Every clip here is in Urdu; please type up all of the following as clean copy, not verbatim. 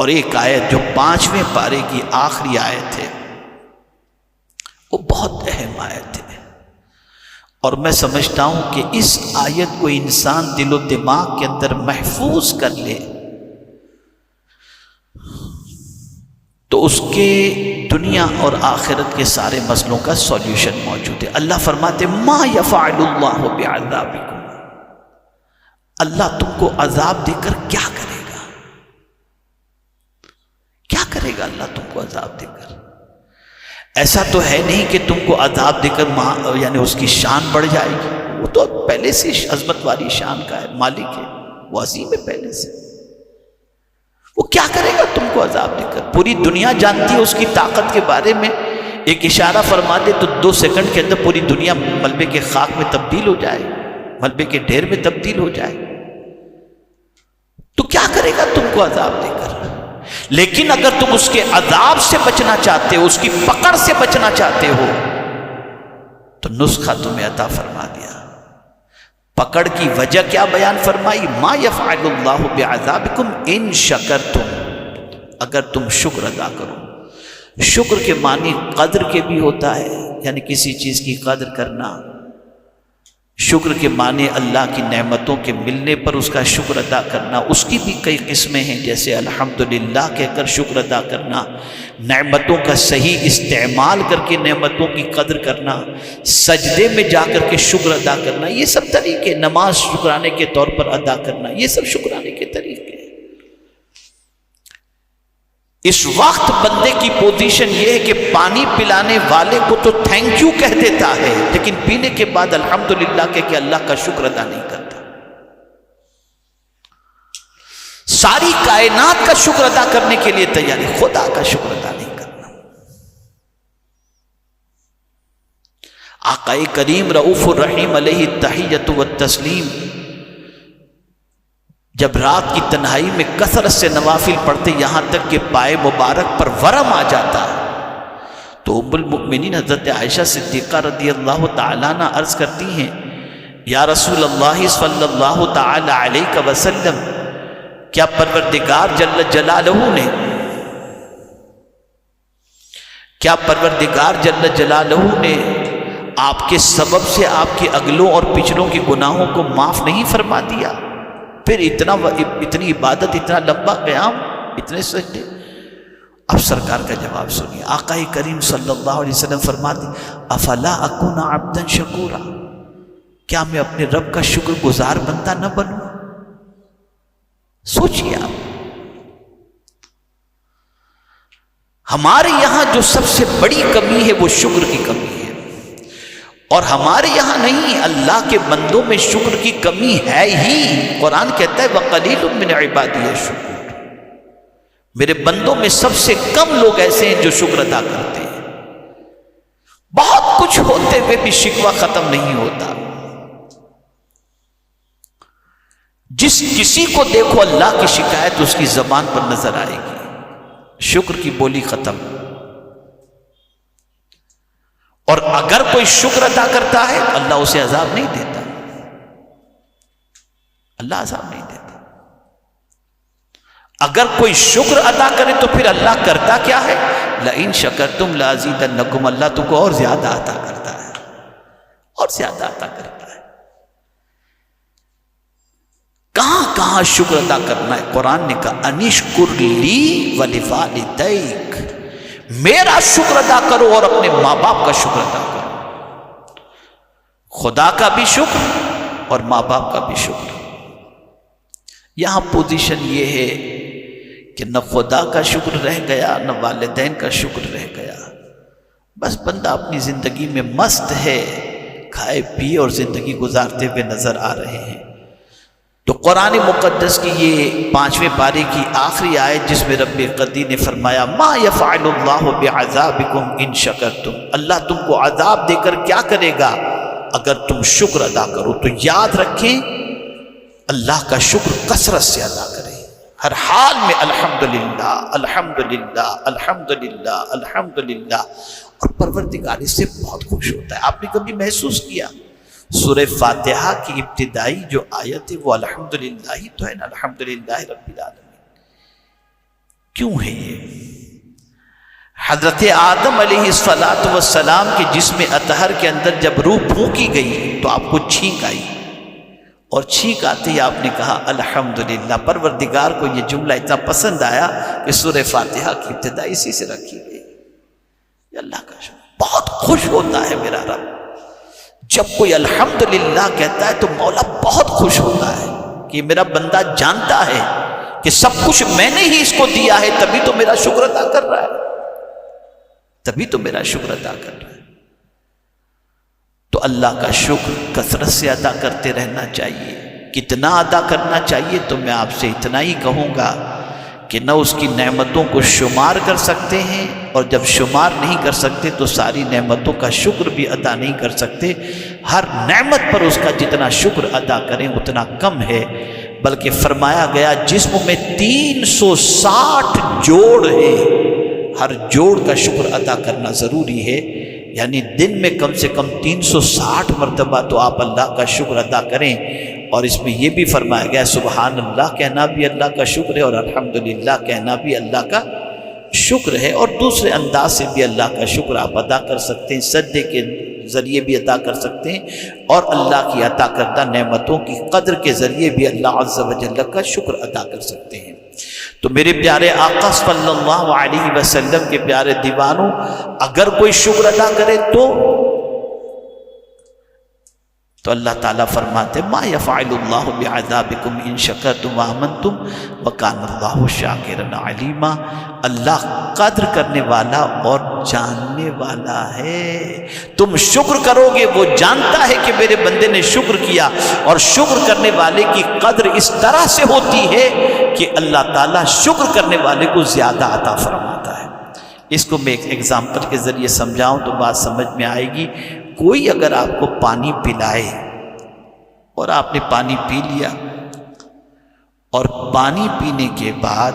اور ایک آیت جو 5ویں پارے کی آخری آیت ہے وہ بہت اہم آیت ہے، اور میں سمجھتا ہوں کہ اس آیت کو انسان دل و دماغ کے اندر محفوظ کر لے تو اس کے دنیا اور آخرت کے سارے مسئلوں کا سولیوشن موجود ہے۔ اللہ فرماتے ما یفعل اللہ بعذابکم، اللہ تم کو عذاب دے کر کیا کرے گا؟ کیا کرے گا اللہ تم کو عذاب دے کر؟ ایسا تو ہے نہیں کہ تم کو عذاب دے کر یعنی اس کی شان بڑھ جائے گی، وہ تو پہلے سے عظمت والی شان کا ہے، مالک ہے، وہ عظیم ہے پہلے سے۔ وہ کیا کرے گا تم کو عذاب دے کر؟ پوری دنیا جانتی ہے اس کی طاقت کے بارے میں، ایک اشارہ فرما دے تو 2 سیکنڈ کے اندر پوری دنیا ملبے کے خاک میں تبدیل ہو جائے، ملبے کے ڈھیر میں تبدیل ہو جائے۔ تو کیا کرے گا تم کو عذاب دے کر؟ لیکن اگر تم اس کے عذاب سے بچنا چاہتے ہو، اس کی پکڑ سے بچنا چاہتے ہو، تو نسخہ تمہیں عطا فرما دیا۔ پکڑ کی وجہ کیا بیان فرمائی؟ ما یفعل اللہ بعذابکم ان شکرتم، اگر تم شکر ادا کرو۔ شکر کے معنی قدر کے بھی ہوتا ہے، یعنی کسی چیز کی قدر کرنا۔ شکر کے معنی اللہ کی نعمتوں کے ملنے پر اس کا شکر ادا کرنا، اس کی بھی کئی قسمیں ہیں، جیسے الحمدللہ کہہ کر شکر ادا کرنا، نعمتوں کا صحیح استعمال کر کے نعمتوں کی قدر کرنا، سجدے میں جا کر کے شکر ادا کرنا، یہ سب طریقے، نماز شکرانے کے طور پر ادا کرنا، یہ سب شکرانے کے طریقے۔ اس وقت بندے کی پوزیشن یہ ہے کہ پانی پلانے والے کو تو تھینک یو کہہ دیتا ہے، لیکن پینے کے بعد الحمدللہ کہہ کے اللہ کا شکر ادا نہیں کرتا۔ ساری کائنات کا شکر ادا کرنے کے لیے تیار ہے، خدا کا شکر ادا نہیں کرنا۔ آقا کریم رؤوف الرحیم علیہ التحیۃ والتسلیم جب رات کی تنہائی میں کثرت سے نوافل پڑھتے، یہاں تک کہ پائے مبارک پر ورم آ جاتا، تو ام المؤمنین حضرت عائشہ صدیقہ رضی اللہ تعالیٰ عنہ عرض کرتی ہیں، یا رسول اللہ صلی اللہ تعالی علیہ وسلم، کیا پروردگار جل جلالہ نے آپ کے سبب سے آپ کے اگلوں اور پچھلوں کے گناہوں کو معاف نہیں فرما دیا؟ پھر اتنی عبادت، اتنا لمبا قیام، اتنے سجدے۔ اب سرکار کا جواب سنیے، آقا کریم صلی اللہ علیہ وسلم فرماتے افلا اکون عبدا شکورا، کیا میں اپنے رب کا شکر گزار بندہ نہ بنوں؟ سوچئے آپ، ہمارے یہاں جو سب سے بڑی کمی ہے وہ شکر کی کمی ہے، اور ہمارے یہاں نہیں، اللہ کے بندوں میں شکر کی کمی ہے ہی۔ قرآن کہتا ہے وَقَلِيلٌ مِّنْ عِبَادِيَ الشَّكُورُ، میرے بندوں میں سب سے کم لوگ ایسے ہیں جو شکر ادا کرتے ہیں۔ بہت کچھ ہوتے ہوئے بھی شکوہ ختم نہیں ہوتا۔ جس کسی کو دیکھو اللہ کی شکایت اس کی زبان پر نظر آئے گی، شکر کی بولی ختم۔ اور اگر کوئی شکر ادا کرتا ہے اللہ اسے عذاب نہیں دیتا، اللہ عذاب نہیں دیتا۔ اگر کوئی شکر ادا کرے تو پھر اللہ کرتا کیا ہے؟ لئن شکرتم لازیدنکم، اللہ تم کو اور زیادہ عطا کرتا ہے، اور زیادہ عطا کرتا ہے۔ کہاں کہاں شکر ادا کرنا ہے؟ قرآن نے کہا انشکر لی ولوالدیک، میرا شکر ادا کرو اور اپنے ماں باپ کا شکر ادا کرو۔ خدا کا بھی شکر اور ماں باپ کا بھی شکر۔ یہاں پوزیشن یہ ہے کہ نہ خدا کا شکر رہ گیا نہ والدین کا شکر رہ گیا، بس بندہ اپنی زندگی میں مست ہے، کھائے پیے اور زندگی گزارتے ہوئے نظر آ رہے ہیں۔ تو قرآن مقدس کی یہ 5ویں پارے کی آخری آیت جس میں رب قدیر نے فرمایا ما یفعل اللہ بعذابکم ان شکرتم، اللہ تم کو عذاب دے کر کیا کرے گا اگر تم شکر ادا کرو۔ تو یاد رکھیں اللہ کا شکر کثرت سے ادا کریں، ہر حال میں الحمدللہ الحمدللہ الحمدللہ الحمدللہ، اور پروردگار اس سے بہت خوش ہوتا ہے۔ آپ نے کبھی محسوس کیا سورہ فاتحہ کی ابتدائی جو آیت ہے وہ الحمدللہ ہی تو ہے نا، الحمدللہ رب العالمین، کیوں ہے یہ؟ حضرت آدم علیہ السلام کے جسم اطہر کے اندر جب روح پھونکی گئی تو آپ کو چھینک آئی، اور چھینک آتے ہی آپ نے کہا الحمدللہ۔ پروردگار کو یہ جملہ اتنا پسند آیا کہ سورہ فاتحہ کی ابتدا اسی سے رکھی گئی۔ یہ اللہ کا شکر، بہت خوش ہوتا ہے میرا رب جب کوئی الحمدللہ کہتا ہے، تو مولا بہت خوش ہوتا ہے کہ میرا بندہ جانتا ہے کہ سب کچھ میں نے ہی اس کو دیا ہے، تبھی تو میرا شکر ادا کر رہا ہے، تبھی تو میرا شکر ادا کر رہا ہے۔ تو اللہ کا شکر کثرت سے ادا کرتے رہنا چاہیے۔ کتنا ادا کرنا چاہیے؟ تو میں آپ سے اتنا ہی کہوں گا کہ نہ اس کی نعمتوں کو شمار کر سکتے ہیں، اور جب شمار نہیں کر سکتے تو ساری نعمتوں کا شکر بھی ادا نہیں کر سکتے۔ ہر نعمت پر اس کا جتنا شکر ادا کریں اتنا کم ہے، بلکہ فرمایا گیا جسم میں 360 جوڑ ہیں، ہر جوڑ کا شکر ادا کرنا ضروری ہے۔ یعنی دن میں کم سے کم 360 مرتبہ تو آپ اللہ کا شکر ادا کریں، اور اس میں یہ بھی فرمایا گیا سبحان اللہ کہنا بھی اللہ کا شکر ہے، اور الحمدللہ کہنا بھی اللہ کا شکر ہے، اور دوسرے انداز سے بھی اللہ کا شکر آپ ادا کر سکتے ہیں، سجدے کے ذریعے بھی ادا کر سکتے ہیں، اور اللہ کی عطا کردہ نعمتوں کی قدر کے ذریعے بھی اللہ عز و جل کا شکر ادا کر سکتے ہیں۔ تو میرے پیارے آقا صلی اللہ علیہ وسلم کے پیارے دیوانوں، اگر کوئی شکر ادا کرے تو اللہ تعالیٰ فرماتے ما یفعل اللہ بعذابکم ان شکرتم وآمنتم وکان اللہ شاکرا علیما۔ اللہ قدر کرنے والا اور جاننے والا ہے۔ تم شکر کرو گے، وہ جانتا ہے کہ میرے بندے نے شکر کیا، اور شکر کرنے والے کی قدر اس طرح سے ہوتی ہے کہ اللہ تعالیٰ شکر کرنے والے کو زیادہ عطا فرماتا ہے۔ اس کو میں ایک ایگزامپل کے ذریعے سمجھاؤں تو بات سمجھ میں آئے گی۔ کوئی اگر آپ کو پانی پلائے اور آپ نے پانی پی لیا، اور پانی پینے کے بعد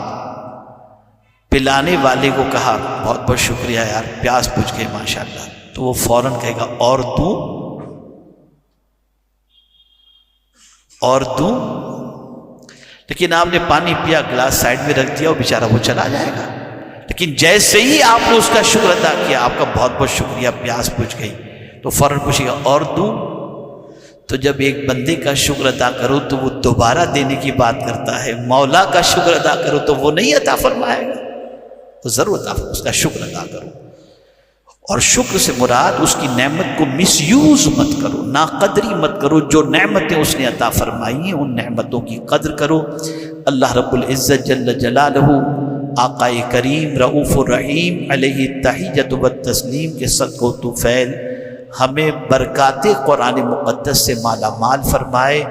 پلانے والے کو کہا بہت بہت شکریہ یار، پیاس بجھ گئی ماشاءاللہ، تو وہ فوراً کہے گا اور دوں اور دوں۔ لیکن آپ نے پانی پیا، گلاس سائڈ میں رکھ دیا، اور بیچارہ وہ چلا جائے گا۔ لیکن جیسے ہی آپ نے اس کا شکر ادا کیا، آپ کا بہت بہت شکریہ، پیاس بجھ گئی، تو فوراً پوچھے گا اور دوں۔ تو جب ایک بندے کا شکر ادا کرو تو وہ دوبارہ دینے کی بات کرتا ہے، مولا کا شکر ادا کرو تو وہ نہیں عطا فرمائے گا، تو ضرور عطا فرمائے، اس کا شکر ادا کرو۔ اور شکر سے مراد اس کی نعمت کو مس یوز مت کرو، ناقدری مت کرو، جو نعمتیں اس نے عطا فرمائی ہیں ان نعمتوں کی قدر کرو۔ اللہ رب العزت جل جلالہ آقا کریم رؤوف الرحیم علیہ التحیۃ والتسلیم کے صدقہ و طفیل ہمیں برکات قرآن مقدس سے مالا مال فرمائے۔